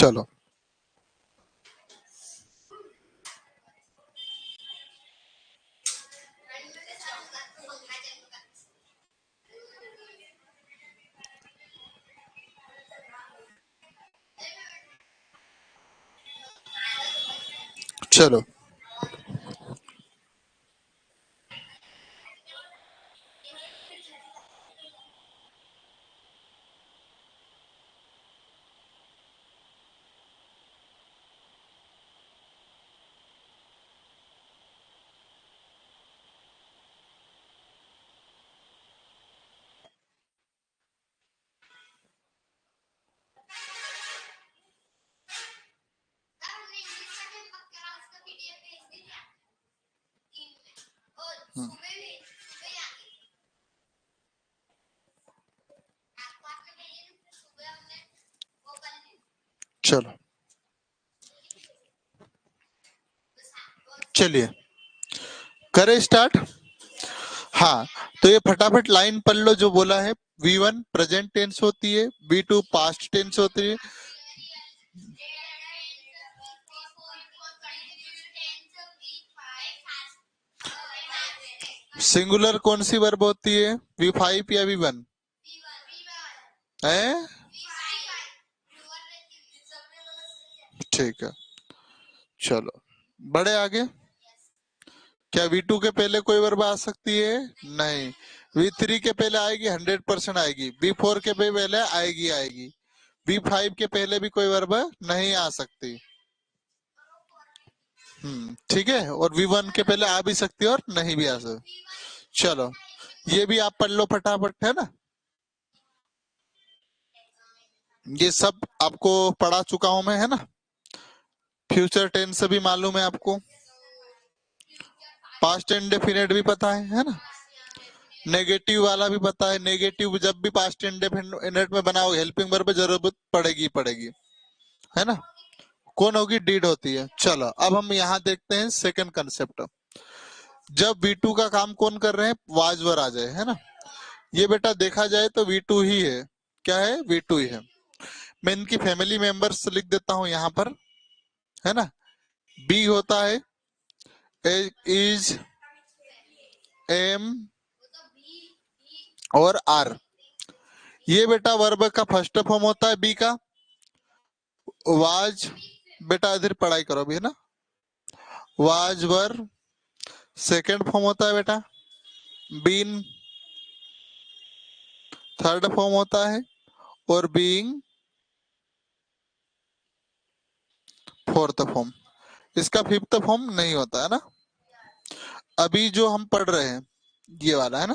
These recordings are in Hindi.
चलो चलो चलो चलिए करें स्टार्ट। हाँ, तो ये फटाफट लाइन पढ़ लो जो बोला है। V1 प्रेजेंट टेंस होती है, V2 पास्ट टेंस होती है। सिंगुलर कौन सी वर्ब होती है, V5 या V1 है? ठीक है, चलो बड़े आगे। क्या V2 के पहले कोई वर्ब आ सकती है? नहीं। V3 के पहले आएगी, 100% आएगी। V4 के पहले आएगी आएगी। V5 के पहले भी कोई वर्ब नहीं आ सकती। ठीक है। और V1 के पहले आ भी सकती है और नहीं भी आ सकती। चलो ये भी आप पढ़ लो फटाफट, है ना। ये सब आपको पढ़ा चुका हूं मैं, है ना। फ्यूचर टेंस से भी मालूम है आपको, पास्ट इंडेफिनिट भी पता है ना। नेगेटिव वाला भी पता है। नेगेटिव जब भी पास्ट इंडेफिनिट में बनाओगे हेल्पिंग वर्ब पे जरूरत पड़ेगी पड़ेगी, है ना। कौन होगी? डीड होती है। चलो अब हम यहाँ देखते हैं सेकंड कंसेप्ट। जब V2 का काम कौन कर रहे हैं? वाजवर आ जाए, है ना। ये बेटा देखा जाए तो V2 ही है। क्या है? V2 ही है। मैं इनकी फैमिली मेंबर्स लिख देता हूं यहाँ पर, है ना। B होता है इज, एम और आर। ये बेटा वर्ब का फर्स्ट फॉर्म होता है बी का। वाज, बेटा इधर पढ़ाई करो अभी, है ना। वाज वर सेकेंड फॉर्म होता है बेटा। बीन थर्ड फॉर्म होता है। और बीइंग फोर्थ फॉर्म। इसका फिफ्थ फॉर्म नहीं होता, है ना। अभी जो हम पढ़ रहे हैं ये वाला, है ना।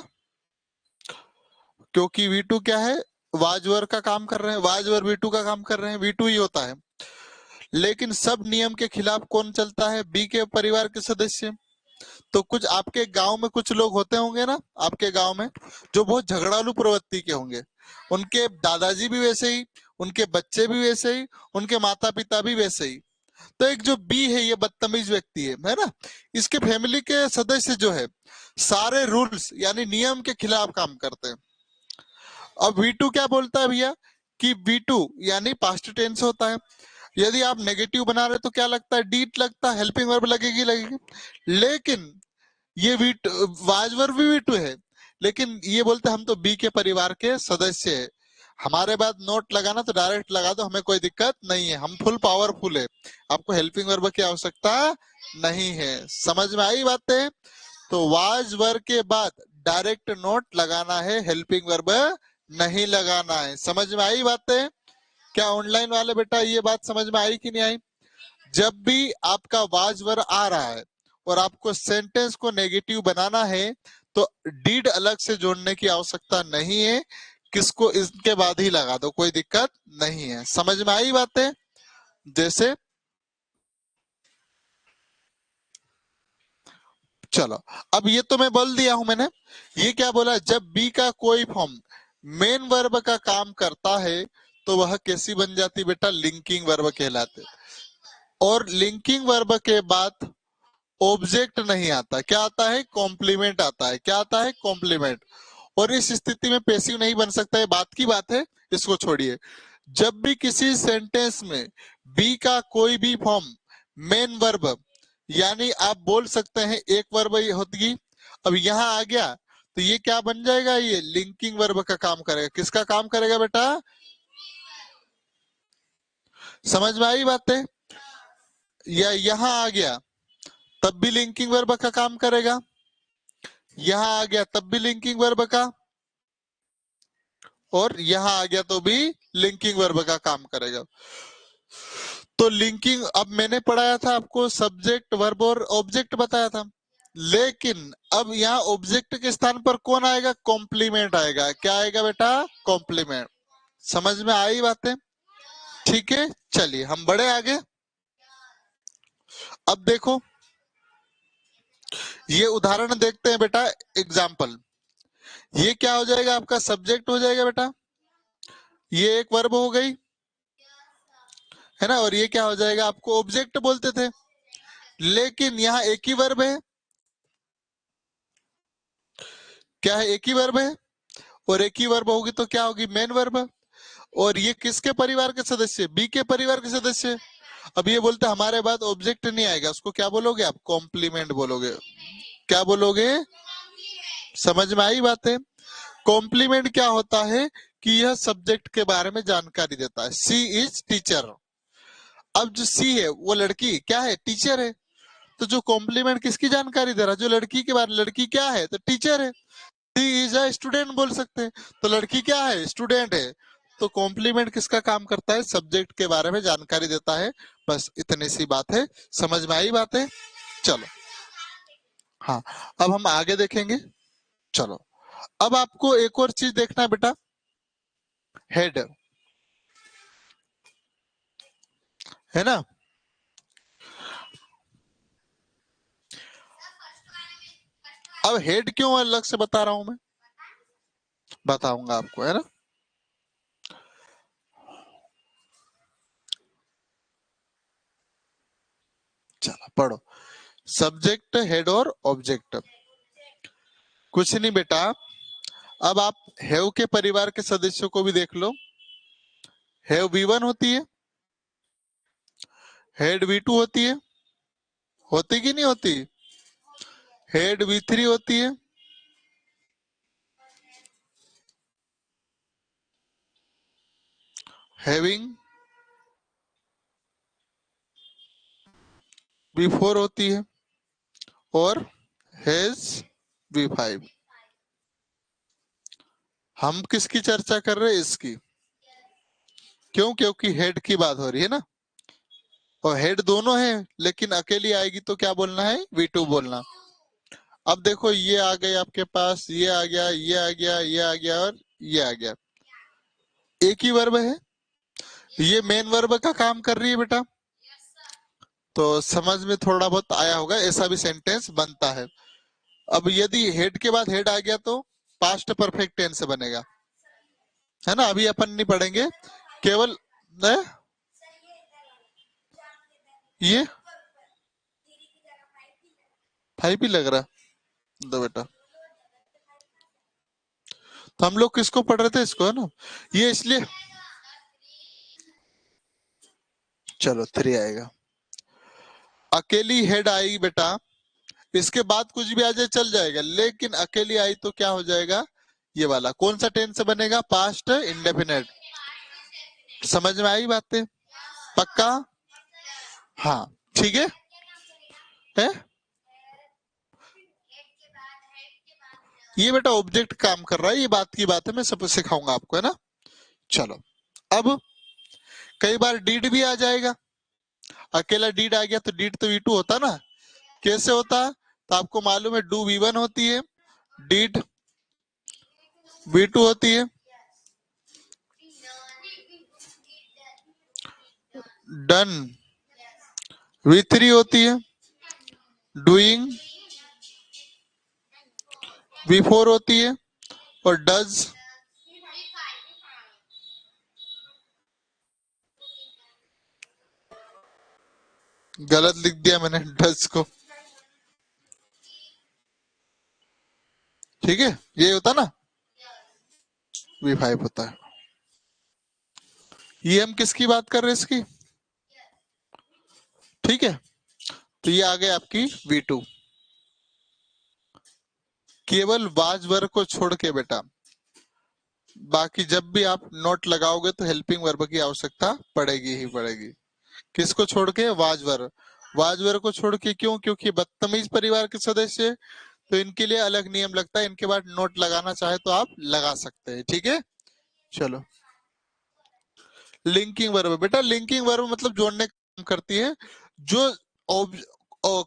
क्योंकि V2 क्या है? वाजवर का काम कर रहे हैं। वाजवर V2 का काम कर रहे हैं, V2 ही होता है। लेकिन सब नियम के खिलाफ कौन चलता है? बी के परिवार के सदस्य। तो कुछ आपके गांव में कुछ लोग होते होंगे ना, आपके गांव में, जो बहुत झगड़ालू प्रवृत्ति के होंगे। उनके दादाजी भी वैसे ही, उनके बच्चे भी वैसे ही, उनके माता पिता भी वैसे ही। तो एक जो बी है ये बदतमीज व्यक्ति है ना। इसके फैमिली के सदस्य जो है सारे रूल्स यानी नियम के खिलाफ काम करते हैं। अब V2 क्या बोलता है भैया कि V2 यानी पास्ट टेंस होता है। यदि आप नेगेटिव बना रहे तो क्या लगता है? डीट लगता है, हेल्पिंग वर्ब लगेगी लगेगी। लेकिन ये V2 वाजवर भी V2 है, लेकिन ये बोलते हम तो बी के परिवार के सदस्य है। हमारे बाद नोट लगाना तो डायरेक्ट लगा दो, हमें कोई दिक्कत नहीं है, हम फुल पावरफुल है, आपको हेल्पिंग वर्ब की आवश्यकता नहीं है। समझ में आई बातें? तो वाज वर्ब के बाद डायरेक्ट नोट लगाना है, हेल्पिंग वर्ब नहीं लगाना है। समझ में आई बातें? क्या ऑनलाइन वाले बेटा ये बात समझ में आई कि नहीं आई? जब भी आपका वाज वर्ब आ रहा है और आपको सेंटेंस को नेगेटिव बनाना है तो डीड अलग से जोड़ने की आवश्यकता नहीं है, किसको इसके बाद ही लगा दो, कोई दिक्कत नहीं है। समझ में आई बातें? जैसे चलो अब ये तो मैं बोल दिया हूं मैंने। ये क्या बोला? जब बी का कोई फॉर्म मेन वर्ब का काम करता है तो वह कैसी बन जाती बेटा? लिंकिंग वर्ब कहलाते। और लिंकिंग वर्ब के बाद ऑब्जेक्ट नहीं आता, क्या आता है? कॉम्प्लीमेंट आता है। क्या आता है? कॉम्प्लीमेंट। और इस स्थिति में पैसिव नहीं बन सकता है, बात की बात है, इसको छोड़िए। जब भी किसी सेंटेंस में बी का कोई भी फॉर्म मेन वर्ब, यानी आप बोल सकते हैं एक वर्ब होगी, अब यहाँ आ गया तो ये क्या बन जाएगा, ये लिंकिंग वर्ब का काम करेगा। किसका काम करेगा बेटा, समझ में आई बातें? या यहाँ आ गया तब भी लिंकिंग वर्ब का काम करेगा, यहाँ आ गया तब भी लिंकिंग वर्ब का, और यहाँ आ गया तो भी लिंकिंग वर्ब का काम करेगा। तो लिंकिंग, अब मैंने पढ़ाया था आपको सब्जेक्ट वर्ब और ऑब्जेक्ट बताया था, लेकिन अब यहाँ ऑब्जेक्ट के स्थान पर कौन आएगा, कॉम्प्लीमेंट आएगा। क्या आएगा बेटा, कॉम्प्लीमेंट। समझ में आई बातें? ठीक है, चलिए हम बढ़े आगे। अब देखो ये उदाहरण देखते हैं बेटा, एग्जाम्पल। ये क्या हो जाएगा, आपका सब्जेक्ट हो जाएगा बेटा, ये एक वर्ब हो गई है ना, और ये क्या हो जाएगा, आपको ऑब्जेक्ट बोलते थे, लेकिन यहाँ एक ही वर्ब है। क्या है, एक ही वर्ब है, और एक ही वर्ब होगी तो क्या होगी, मेन वर्ब। और ये किसके परिवार के सदस्य, बी के परिवार के सदस्य। अब ये बोलते हमारे बाद ऑब्जेक्ट नहीं आएगा, उसको क्या बोलोगे आप, कॉम्प्लीमेंट बोलोगे। क्या बोलोगे, समझ में आई बात है? कॉम्प्लीमेंट क्या होता है कि यह सब्जेक्ट के बारे में जानकारी देता है। सी इज टीचर, अब जो सी है वो लड़की क्या है, टीचर है, तो जो कॉम्प्लीमेंट किसकी जानकारी दे रहा है, जो लड़की के बारे में, लड़की क्या है, तो टीचर है। सी इज अ स्टूडेंट बोल सकते हैं, तो लड़की क्या है, स्टूडेंट है। तो कॉम्प्लीमेंट किसका काम करता है, सब्जेक्ट के बारे में जानकारी देता है। बस इतनी सी बात है, समझ में आई बात है? चलो हाँ, अब हम आगे देखेंगे। चलो अब आपको एक और चीज देखना है बेटा, हेड, है ना। अब हेड क्यों अलग से बता रहा हूं मैं, बताऊंगा आपको, है ना। चलो पढ़ो, सब्जेक्ट, हेड और ऑब्जेक्ट। कुछ नहीं बेटा, अब आप हैव के परिवार के सदस्यों को भी देख लो। हैव V1 होती है, हेड V2 होती है, होती कि नहीं होती, हेड V3 होती है, हैविंग V4 होती है, और हैज V5। हम किसकी चर्चा कर रहे हैं, इसकी। क्यों, क्योंकि हेड की बात हो रही है ना, और हेड दोनों है, लेकिन अकेली आएगी तो क्या बोलना है, V2 बोलना। अब देखो ये आ गए आपके पास, ये आ गया, ये आ गया, ये आ गया, और ये आ गया, एक ही वर्ब है, ये मेन वर्ब का काम कर रही है बेटा। तो समझ में थोड़ा बहुत आया होगा, ऐसा भी सेंटेंस बनता है। अब यदि हेड के बाद हेड आ गया तो पास्ट परफेक्ट टेंस बनेगा, है ना। अभी अपन नहीं पढ़ेंगे, केवल न, ये 5 ही लग रहा, दो बेटा। तो हम लोग किसको पढ़ रहे थे, इसको, है ना, ये इसलिए। चलो 3 आएगा, अकेली हेड आएगी बेटा, इसके बाद कुछ भी आ जाए चल जाएगा, लेकिन अकेली आई तो क्या हो जाएगा, ये वाला कौन सा टेंस बनेगा, पास्ट इंडेफिनेट। समझ में आई बातें, पक्का, हाँ ठीक है। ये बेटा ऑब्जेक्ट काम कर रहा है, ये बात की बात है, मैं सब सिखाऊंगा आपको, है ना। चलो अब कई बार डीड भी आ जाएगा, अकेला डीड आ गया तो डीड तो V2 होता ना, कैसे होता, तो आपको मालूम है डू V1 होती है, डीड V2 होती है, डन V3 होती है, डूइंग V4 होती है, और डज गलत लिख दिया मैंने डज को, ठीक है, ये होता ना, V5 होता है। ये हम किसकी बात कर रहे हैं, इसकी, ठीक है, तो ये आ गई आपकी V2। केवल वाज वर्ब को छोड़ के बेटा बाकी जब भी आप नोट लगाओगे तो हेल्पिंग वर्ब की आवश्यकता पड़ेगी ही पड़ेगी। किसको छोड़ के? Was verb. वाज वर्ब को छोड़ के क्यों? क्योंकि बदतमीज परिवार के सदस्य, तो इनके लिए अलग नियम लगता है, इनके बाद नोट लगाना चाहे तो आप लगा सकते हैं। ठीक है, चलो। लिंकिंग वर्ब बेटा, लिंकिंग वर्ब मतलब जोड़ने का काम करती है। जो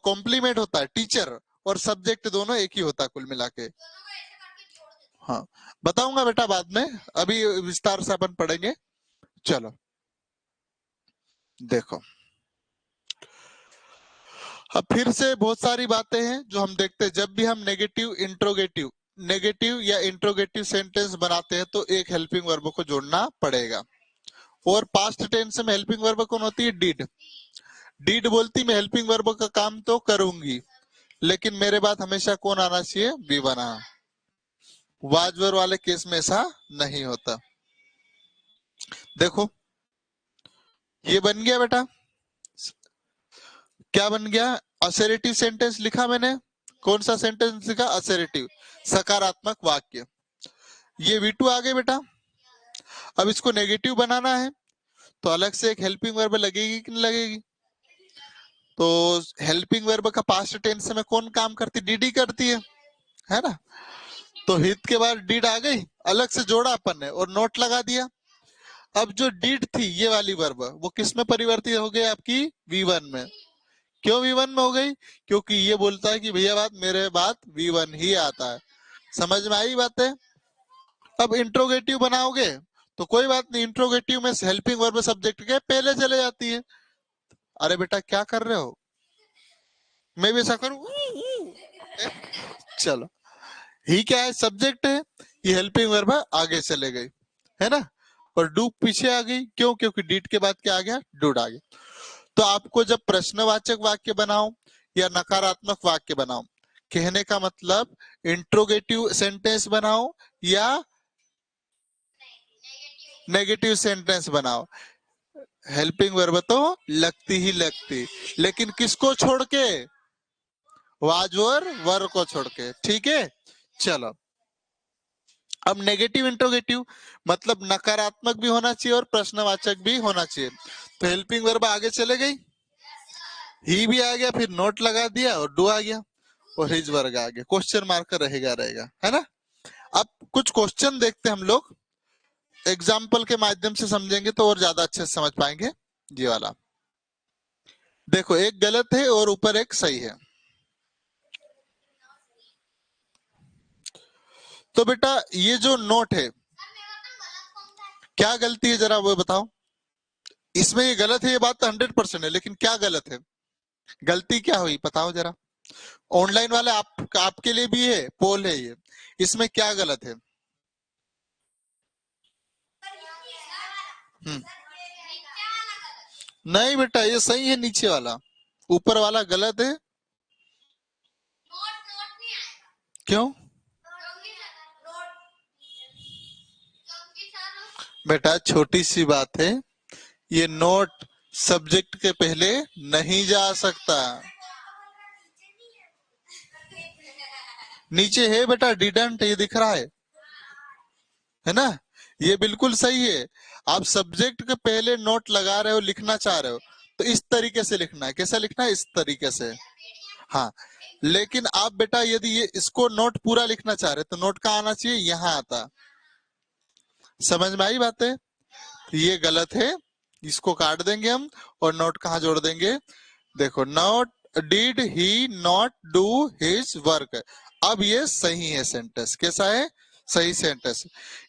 कॉम्प्लीमेंट होता है, टीचर और सब्जेक्ट दोनों एक ही होता है कुल मिला के। हाँ, बताऊंगा बेटा बाद में, अभी विस्तार से अपन पढ़ेंगे। चलो देखो, अब फिर से बहुत सारी बातें हैं जो हम देखते हैं। जब भी हम नेगेटिव या इंट्रोगेटिव सेंटेंस बनाते हैं तो एक हेल्पिंग वर्ब को जोड़ना पड़ेगा। और पास्ट टेंस में हेल्पिंग वर्ब कौन होती है? डिड। डिड बोलती मैं हेल्पिंग वर्ब का काम तो करूंगी, लेकिन मेरे बाद हमेशा कौन आना चाहिए? वी बना। वाज वर्ब वाले केस में ऐसा नहीं होता। देखो ये बन गया बेटा, क्या बन गया? असर्टिव सेंटेंस लिखा मैंने। कौन सा सेंटेंस लिखा? असर्टिव, सकारात्मक वाक्य। ये V2 आ गए बेटा। अब इसको नेगेटिव बनाना है तो अलग से एक हेल्पिंग वर्ब लगेगी कि नहीं लगेगी? तो हेल्पिंग वर्ब का पास्ट टेंस में कौन काम करती? डीडी करती है ना? तो हित के बाद डीड आ गई, अलग से जोड़ा अपन ने और नोट लगा दिया। अब जो डीड थी ये वाली वर्ब वो किस में परिवर्तित हो गई? आपकी V1 में। क्यों V1 में हो गई? क्योंकि ये बोलता है कि भैया बात मेरे बाद V1 ही आता है। समझ में आई बातें? अब इंट्रोगेटिव बनाओगे तो कोई बात नहीं, इंट्रोगेटिव में हेल्पिंग वर्ब सब्जेक्ट के पहले चले जाती है। अरे बेटा क्या कर रहे हो? मैं भी ऐसा करूं? चलो, ही क्या है? सब्जेक्ट है, ये हेल्पिंग वर्ब आगे चले गई, है ना? और डू पीछे आ गई। क्यों? क्योंकि डीड के बाद क्या आ गया? डूड आ गया। तो आपको जब प्रश्नवाचक वाक्य बनाओ या नकारात्मक वाक्य बनाओ, कहने का मतलब इंट्रोगेटिव सेंटेंस बनाओ या नेगेटिव सेंटेंस बनाओ, हेल्पिंग वर्ब तो लगती ही लगती, लेकिन किसको छोड़ के? वाजवर वर्ब को छोड़ के। ठीक है, चलो। अब नेगेटिव इंट्रोगेटिव मतलब नकारात्मक भी होना चाहिए और प्रश्नवाचक भी होना चाहिए। तो हेल्पिंग वर्ब आगे चले गई, ही भी आ गया, फिर नोट लगा दिया और डू आ गया और हिज वर्ग आ गया। क्वेश्चन मार्क रहेगा, है ना? अब कुछ क्वेश्चन देखते हैं हम लोग, एग्जाम्पल के माध्यम से समझेंगे तो और ज्यादा अच्छे से समझ पाएंगे। ये वाला देखो, एक गलत है और ऊपर एक सही है। तो बेटा ये जो नोट है, क्या गलती है जरा वो बताओ। इसमें ये गलत है, ये बात तो 100% है, लेकिन क्या गलत है? गलती क्या हुई बताओ जरा। ऑनलाइन वाले आपके लिए भी है, पोल है ये, इसमें क्या गलत है? हम्म, नहीं बेटा ये सही है, नीचे वाला, ऊपर वाला गलत है। क्यों? बेटा छोटी सी बात है, ये नोट सब्जेक्ट के पहले नहीं जा सकता। नीचे है बेटा, डिडंट, ये दिख रहा है ना? ये बिल्कुल सही है। आप सब्जेक्ट के पहले नोट लगा रहे हो, लिखना चाह रहे हो तो इस तरीके से लिखना है। कैसा लिखना है? इस तरीके से। हाँ, लेकिन आप बेटा यदि ये इसको नोट पूरा लिखना चाह रहे तो नोट कहाँ आना चाहिए? यहाँ आता। समझ में आई बातें? ये गलत है, इसको काट देंगे हम और नोट कहाँ जोड़ देंगे? देखो, not did he not do his work. अब ये सही है सेंटेंस। कैसा है? सही सेंटेंस।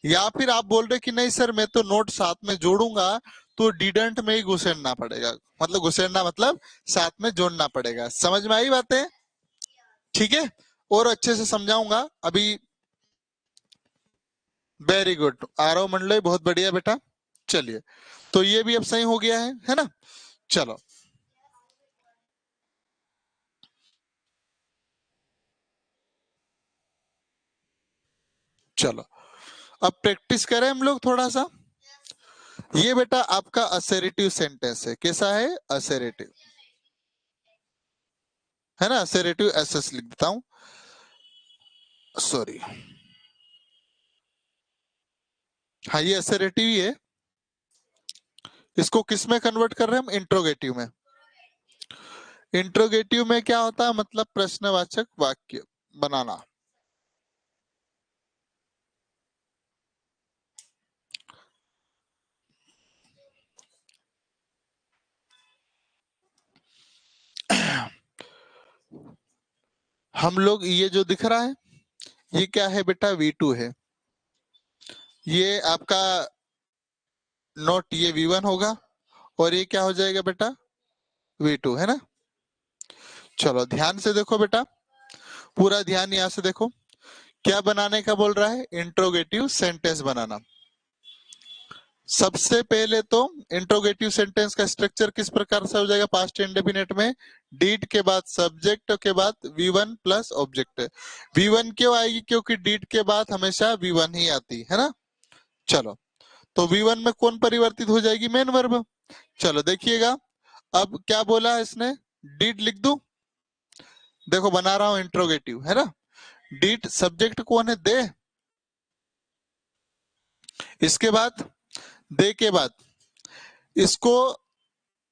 या फिर आप बोल रहे कि नहीं सर मैं तो नोट साथ में जोड़ूंगा, तो डिडंट में ही घुसेड़ना पड़ेगा, मतलब घुसेड़ना मतलब साथ में जोड़ना पड़ेगा। समझ में आई बातें? ठीक है, और अच्छे से समझाऊंगा अभी। वेरी गुड, आरव मंडले, बहुत बढ़िया बेटा। चलिए, तो ये भी अब सही हो गया है ना? चलो चलो, अब प्रैक्टिस करें हम लोग थोड़ा सा। ये बेटा आपका असर्टिव सेंटेंस है। कैसा है? असर्टिव। है ना, असेरेटिव एसएस लिख देता हूं, सॉरी। हाँ ये असेरेटिव ही है। इसको किस में कन्वर्ट कर रहे हैं हम, इंट्रोगेटिव में। इंट्रोगेटिव में क्या होता है, मतलब प्रश्नवाचक वाक्य बनाना। हम लोग ये जो दिख रहा है ये क्या है बेटा, V2 है। ये आपका नोट ये V1 होगा और ये क्या हो जाएगा बेटा, V2, है ना। चलो ध्यान से देखो बेटा, पूरा ध्यान यहाँ से देखो, क्या बनाने का बोल रहा है, इंट्रोगेटिव सेंटेंस बनाना। सबसे पहले तो इंट्रोगेटिव सेंटेंस का स्ट्रक्चर किस प्रकार से हो जाएगा, पास्ट इंडेफिनिट में डीड के बाद सब्जेक्ट के बाद V1 प्लस ऑब्जेक्ट। V1 क्यों आएगी, क्योंकि डीड के बाद हमेशा V1 ही आती है ना। चलो तो V1 में कौन परिवर्तित हो जाएगी, मेन वर्ब। चलो देखिएगा, अब क्या बोला है इसने, डीड लिख दूं, देखो बना रहा हूं इंट्रोगेटिव, है ना। डीड सब्जेक्ट कौन है, दे। इसके बाद दे के बाद इसको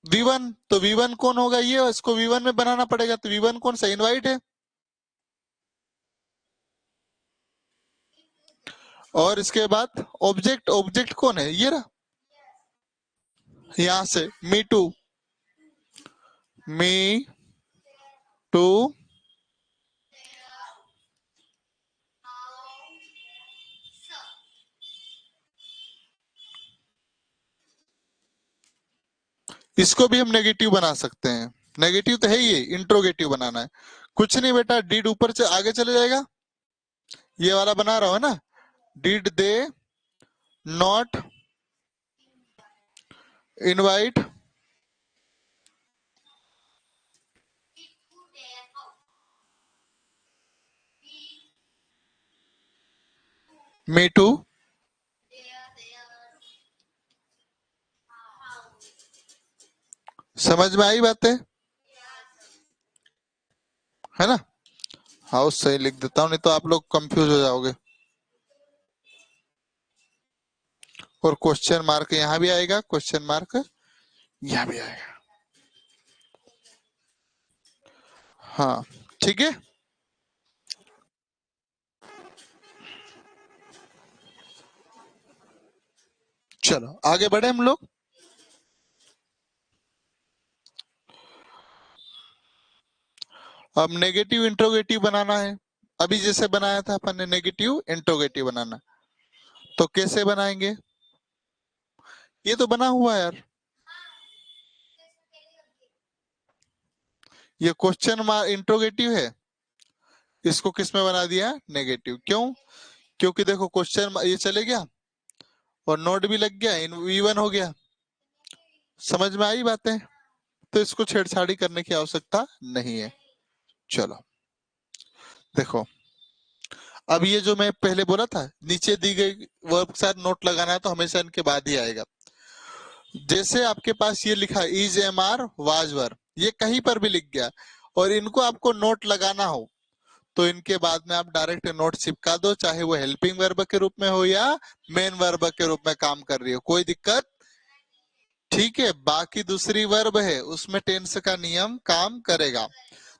V1, तो V1 कौन होगा, ये इसको V1 में बनाना पड़ेगा, तो V1 कौन सा, इनवाइट है। और इसके बाद ऑब्जेक्ट, ऑब्जेक्ट कौन है, ये रहा, यहां से मी टू, मी टू, इसको भी हम नेगेटिव बना सकते हैं, नेगेटिव तो है ही, इंट्रोगेटिव बनाना है। कुछ नहीं बेटा, डीड ऊपर से आगे चले जाएगा, ये वाला बना रहा हूं ना, did they not invite me to, समझ में आई बातें, है ना। हाउस सही लिख देता हूं, नहीं तो आप लोग कंफ्यूज हो जाओगे। और क्वेश्चन मार्क यहाँ भी आएगा, क्वेश्चन मार्क यहाँ भी आएगा, हाँ ठीक है। चलो आगे बढ़े हम लोग। अब नेगेटिव इंट्रोगेटिव बनाना है, अभी जैसे बनाया था अपन ने नेगेटिव इंट्रोगेटिव बनाना, तो कैसे बनाएंगे, ये तो बना हुआ है यार, ये क्वेश्चन मार्क इंट्रोगेटिव है, इसको किस में बना दिया, नेगेटिव। क्यों, क्योंकि देखो क्वेश्चन ये चले गया और नोट भी लग गया, इन V1 हो गया, समझ में आई बातें, तो इसको छेड़छाड़ी करने की आवश्यकता नहीं है। चलो देखो, अब ये जो मैं पहले बोला था, नीचे दी गई वर्ब के साथ नोट लगाना है तो हमेशा इनके बाद ही आएगा। जैसे आपके पास ये लिखा is am are was were, ये कहीं पर भी लिख गया और इनको आपको नोट लगाना हो तो इनके बाद में आप डायरेक्ट नोट चिपका दो, चाहे वो हेल्पिंग वर्ब के रूप में हो या मेन वर्ब के रूप में काम कर रही हो, कोई दिक्कत, ठीक है। बाकी दूसरी वर्ब है उसमें टेंस का नियम काम करेगा।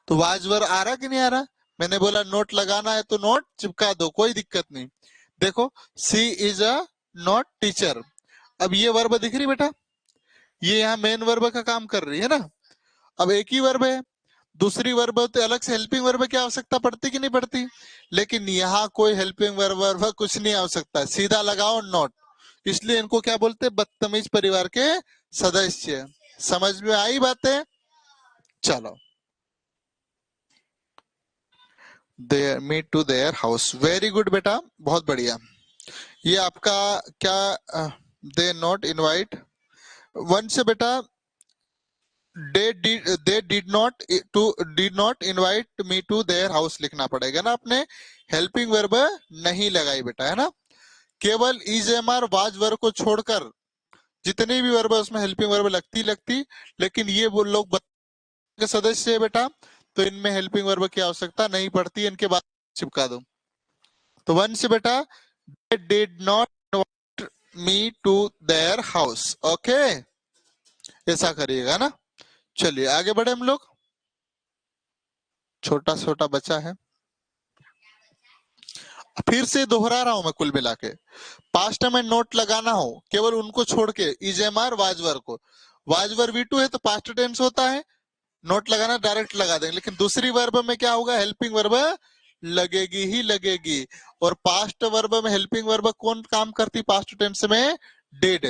तो वाज वर्ब आ रहा कि नहीं आ रहा, मैंने बोला नोट लगाना है तो नोट चिपका दो, कोई दिक्कत नहीं। देखो सी इज अ नॉट टीचर, अब ये वर्ब दिख रही बेटा, ये यहाँ मेन वर्ब का काम कर रही है ना। अब एक ही वर्ब है, दूसरी वर्ब तो अलग से हेल्पिंग वर्ब की आवश्यकता पड़ती कि नहीं पड़ती, लेकिन यहाँ कोई हेल्पिंग वर्ब कुछ नहीं आवश्यकता, सीधा लगाओ नॉट, इसलिए इनको क्या बोलते हैं, बदतमीज परिवार के सदस्य। समझ में आई बातें। चलो, there me to their house, very good बेटा, बहुत बढ़िया। ये आपका क्या, दे नॉट इनवाइट, वन से बेटा, they did not invite me to their house लिखना पड़ेगा ना, आपने हेल्पिंग वर्ब नहीं लगाई बेटा, है ना। केवल is am are was verb को छोड़कर जितनी भी वर्ब है उसमें हेल्पिंग वर्ब लगती लगती, लेकिन ये वो लोग के सदस्य है बेटा, तो इनमें हेल्पिंग वर्ब की आवश्यकता नहीं पड़ती, इनके बाद चिपका दो। तो वन से बेटा they did not invite me to their house, okay ऐसा करिएगा ना। चलिए आगे बढ़े हम लोग, छोटा छोटा बचा है, फिर से दोहरा रहा हूं मैं कुल मिला के। पास्ट में नोट लगाना हो केवल उनको छोड़ के, इजेमार वाजवर को, वाजवर V2 है तो पास्ट टेंस होता है, नोट लगाना डायरेक्ट लगा देंगे, लेकिन दूसरी वर्ब में क्या होगा, हेल्पिंग वर्ब लगेगी ही लगेगी। और पास्ट वर्ब में हेल्पिंग वर्ब कौन काम करती पास्ट टेंस में, डिड,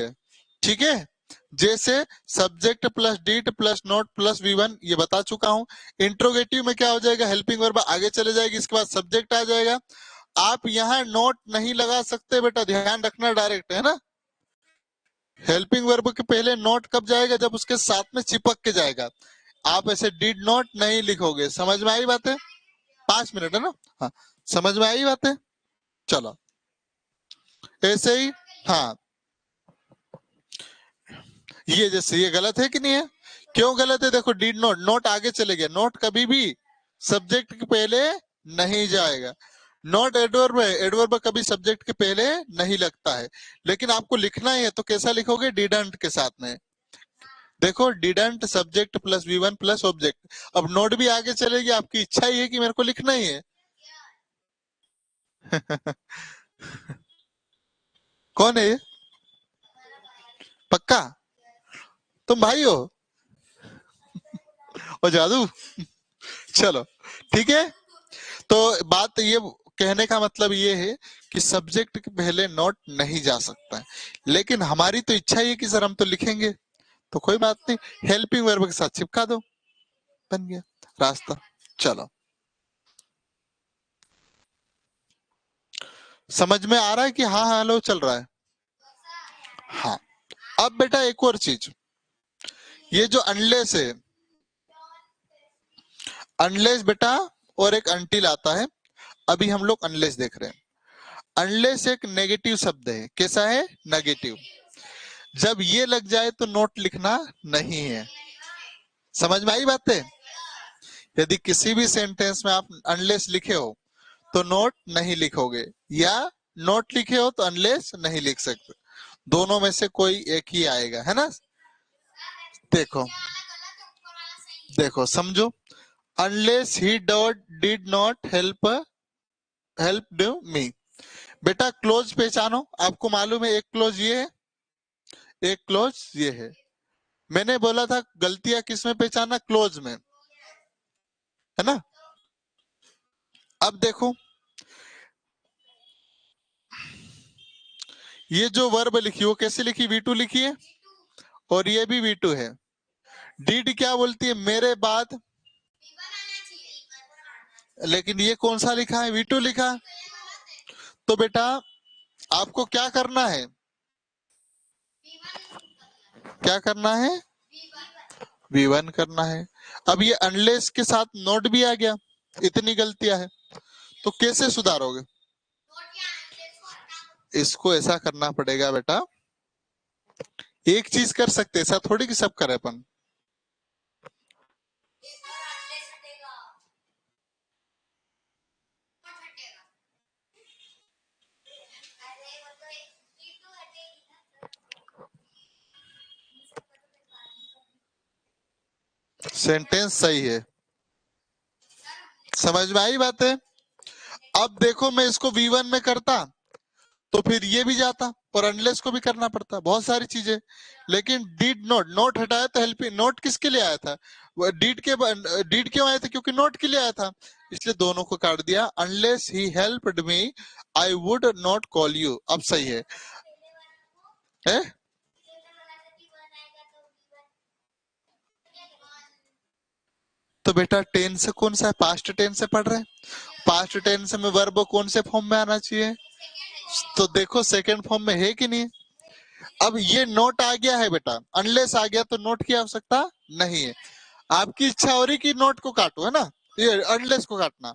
ठीक है। जैसे subject plus did plus note plus V1, ये बता चुका हूं। इंट्रोगेटिव में क्या हो जाएगा, हेल्पिंग वर्ब आगे चले जाएगी, इसके बाद सब्जेक्ट आ जाएगा। आप यहाँ नोट नहीं लगा सकते बेटा, ध्यान रखना, डायरेक्ट है ना। हेल्पिंग वर्ब के पहले नोट कब जाएगा, जब उसके साथ में चिपक के जाएगा। आप ऐसे डिड नॉट नहीं लिखोगे, समझ में आई बात है। 5 मिनट है ना, हाँ समझ में आई बात है। चलो ऐसे ही, हाँ ये जैसे ये गलत है कि नहीं है, क्यों गलत है, देखो डिड नॉट, नोट आगे चले गया, नोट कभी भी सब्जेक्ट के पहले नहीं जाएगा। नॉट एडवर्ब है, एडवर्ब कभी सब्जेक्ट के पहले नहीं लगता है, लेकिन आपको लिखना ही है तो कैसा लिखोगे, डिडंट के साथ में। देखो didn't subject plus V1 plus object, अब नोट भी आगे चलेगी, आपकी इच्छा ही है कि मेरे को लिखना ही है। कौन है ये, पक्का तुम भाई हो और जादू, चलो ठीक है। तो बात ये कहने का मतलब ये है कि सब्जेक्ट के पहले नोट नहीं जा सकता है, लेकिन हमारी तो इच्छा ही है कि सर हम तो लिखेंगे, तो कोई बात नहीं, हेल्पिंग वर्ब के साथ चिपका दो, बन गया रास्ता। चलो समझ में आ रहा है कि हाँ हाँ लो चल रहा है, हाँ। अब बेटा एक और चीज, ये जो अनलेस है, अनलेस बेटा और एक अनटिल आता है, अभी हम लोग अनलेस देख रहे हैं। अनलेस एक नेगेटिव शब्द है, कैसा है, नेगेटिव। जब ये लग जाए तो नोट लिखना नहीं है, समझ में आई बात है। यदि किसी भी सेंटेंस में आप अनलेस लिखे हो तो नोट नहीं लिखोगे, या नोट लिखे हो तो अनलेस नहीं लिख सकते, दोनों में से कोई एक ही आएगा, है ना। देखो देखो समझो, unless he did not help me. बेटा क्लोज पहचानो, आपको मालूम है एक क्लोज ये है, एक क्लोज ये है। मैंने बोला था गलतियां किस में पहचाना, क्लोज में, है ना। अब देखो ये जो वर्ब लिखी वो कैसे लिखी, V2 लिखी है, और ये भी V2 है। डीड क्या बोलती है, मेरे बाद, लेकिन ये कौन सा लिखा है, V2 लिखा। तो बेटा आपको क्या करना है, क्या करना है, V1 करना है। अब ये अनलेस के साथ नोट भी आ गया, इतनी गलतियां है, तो कैसे सुधारोगे, इसको ऐसा करना पड़ेगा बेटा। एक चीज कर सकते, ऐसा थोड़ी कि सब करे अपन। सेंटेंस सही है, समझ में आई बात है। अब देखो मैं इसको V1 में करता तो फिर ये भी जाता, और अनलेस को भी करना पड़ता, बहुत सारी चीजें। लेकिन डिड नोट, नोट हटाया तो हेल्पिंग, नोट किसके लिए आया था, डिड क्यों आया था, क्योंकि नोट के लिए आया था, इसलिए दोनों को काट दिया। Unless he helped me I would not call you, अब सही है? तो बेटा टेंस कौन सा है, पास्ट टेंस से पढ़ रहे हैं, पास्ट टेंस में वर्ब कौन से फॉर्म में आना चाहिए, तो देखो सेकंड फॉर्म में है कि नहीं। अब ये नोट आ गया है बेटा, अनलेस आ गया तो नोट की आवश्यकता नहीं है। आपकी इच्छा हो रही कि नोट को काटो, है ना, ये अनलेस को काटना,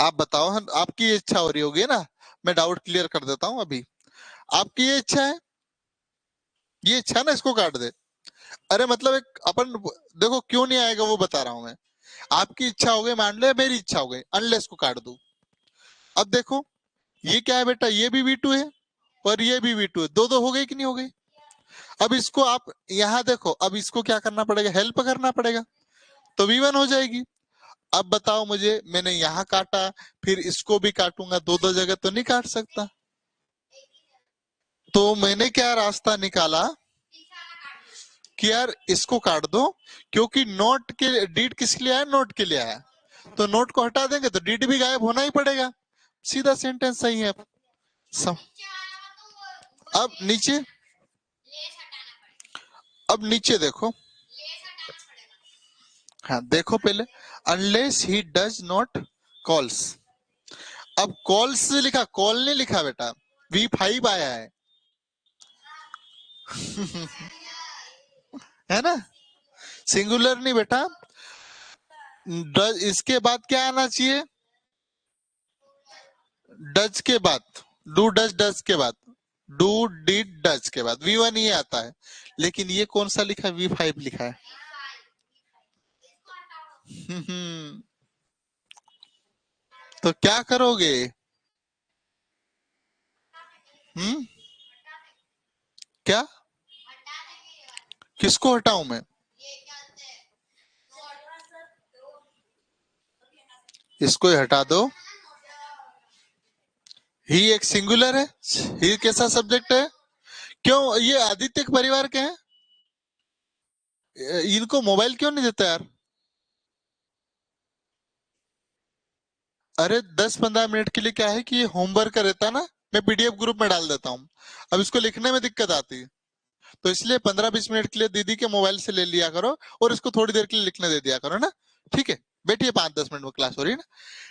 आप बताओ, आपकी ये इच्छा हो रही होगी ना, मैं डाउट क्लियर कर देता हूं अभी। आपकी ये इच्छा है, ये इच्छा ना, इसको काट दे। अरे मतलब एक अपन, देखो क्यों नहीं आएगा वो बता रहा हूं मैं। आपकी इच्छा हो गई, मान ले मेरी इच्छा हो गई, अनलेस को काट दूं। अब देखो ये क्या है बेटा, ये भी V2 है और ये भी V2 है, दो दो हो गई कि नहीं हो गई। अब इसको आप यहाँ देखो, अब इसको क्या करना पड़ेगा, हेल्प करना पड़ेगा, तो V1 हो जाएगी। अब बताओ मुझे, मैंने यहाँ काटा फिर इसको भी काटूंगा, दो दो जगह तो नहीं काट सकता। तो मैंने क्या रास्ता निकाला कि यार इसको काट दो, क्योंकि नोट के डीड किस लिए आया, नोट के लिए आया, तो नोट को हटा देंगे तो डीड भी गायब होना ही पड़ेगा। सीधा सेंटेंस सही है। सम, अब नीचे, अब नीचे देखो, हाँ देखो पहले, unless he does not calls. अब कॉल्स लिखा, कॉल नहीं लिखा बेटा, V5 आया है है ना, सिंगुलर नहीं बेटा। डज इसके बाद क्या आना चाहिए, डज के बाद, डू डज डज के बाद, डू डिड डज के बाद V1 ये आता है, लेकिन ये कौन सा लिखा है, V5 लिखा है। तो क्या करोगे, हम्म, क्या, किसको हटाऊं मैं, इसको ही हटा दो। ही एक सिंगुलर है, ही कैसा सब्जेक्ट है, क्यों ये आदित्य के परिवार के हैं, इनको मोबाइल क्यों नहीं देता यार। अरे 10-15 मिनट के लिए क्या है कि ये होमवर्क का रहता है ना, मैं PDF ग्रुप में डाल देता हूँ, अब इसको लिखने में दिक्कत आती है, तो इसलिए 15-20 मिनट के लिए दीदी के मोबाइल से ले लिया करो और इसको थोड़ी देर के लिए लिखने दे दिया करो ना। ठीक है, बैठिए 5-10 मिनट में क्लास हो रही है ना।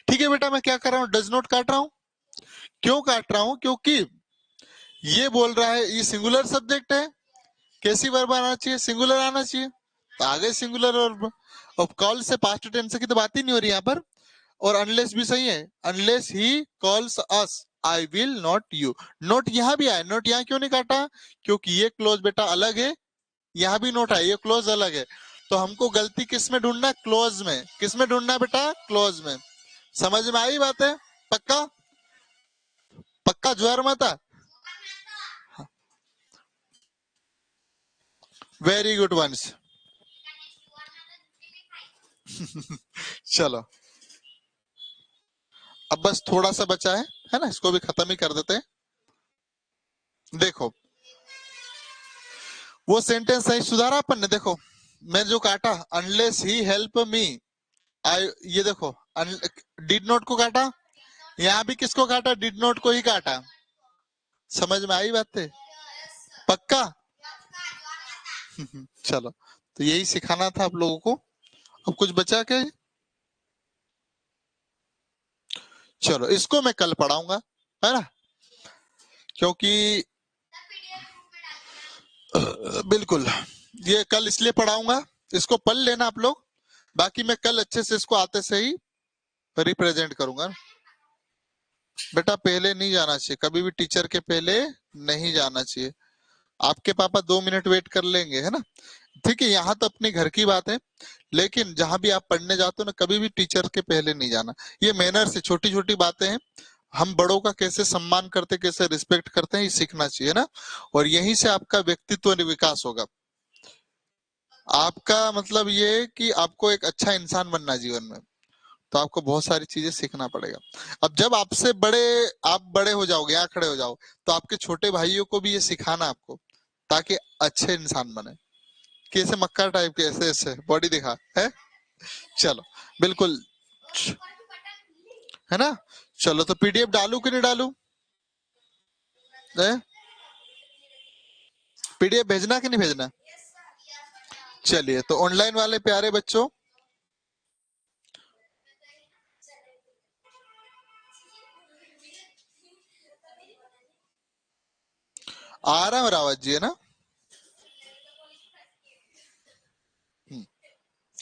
ठीक है बेटा, मैं क्या कर रहा हूँ, डज नॉट काट रहा हूँ। क्यों काट रहा हूँ, क्योंकि ये बोल रहा है ये सिंगुलर सब्जेक्ट है, कैसी वर्ब आना चाहिए, सिंगुलर आना चाहिए, तो आगे सिंगुलर वर्ब। अब कॉल से पास्ट टेंस की तो बात ही नहीं हो रही यहाँ पर। और अनलेस भी सही है, unless he calls us I will not you. Note यहाँ भी आया, नोट यहाँ क्यों नहीं काटा, क्योंकि ये क्लोज बेटा अलग है, यहाँ भी नोट है, ये क्लोज अलग है, तो हमको गलती किस में ढूंढना, क्लोज में, किस में ढूंढना बेटा, क्लोज में। समझ में आई बात है, पक्का, पक्का ज्वार माता, वेरी गुड वंस। चलो अब बस थोड़ा सा बचा है ना, इसको भी खत्म ही कर देते हैं। देखो वो सेंटेंस सही सुधारा अपन ने, देखो मैं जो काटा, अनलेस ही हेल्प मी, आई, ये देखो डिड नॉट को काटा, यहाँ भी किसको काटा, डिड नॉट को ही काटा। समझ में आई बात है, पक्का। चलो तो यही सिखाना था आप लोगों को, अब कुछ बचा के, चलो इसको मैं कल पढ़ाऊंगा, है ना, क्योंकि बिल्कुल ये कल इसलिए पढ़ाऊंगा, इसको पढ़ लेना आप लोग, बाकी मैं कल अच्छे से इसको आते से ही रिप्रेजेंट करूंगा। बेटा पहले नहीं जाना चाहिए, कभी भी टीचर के पहले नहीं जाना चाहिए। आपके पापा 2 मिनट वेट कर लेंगे, है ना, ठीक है, यहाँ तो अपने घर की बात है, लेकिन जहां भी आप पढ़ने जाते हो ना, कभी भी टीचर के पहले नहीं जाना। ये मैनर से छोटी छोटी बातें हैं, हम बड़ों का कैसे सम्मान करते, कैसे रिस्पेक्ट करते हैं, ये सीखना चाहिए ना, और यहीं से आपका व्यक्तित्व विकास होगा। आपका मतलब ये कि आपको एक अच्छा इंसान बनना है जीवन में, तो आपको बहुत सारी चीजें सीखना पड़ेगा। अब जब आपसे बड़े, आप बड़े हो जाओगे, यहाँ खड़े हो जाओ, तो आपके छोटे भाइयों को भी ये सिखाना आपको, ताकि अच्छे इंसान बने, कि ऐसे मक्का टाइप के ऐसे ऐसे बॉडी दिखा है। चलो बिल्कुल, है ना। चलो तो PDF डालू कि नहीं डालू, PDF भेजना कि नहीं भेजना। चलिए तो ऑनलाइन वाले प्यारे बच्चों, आ रहा है मेरा आवाज जी, है ना।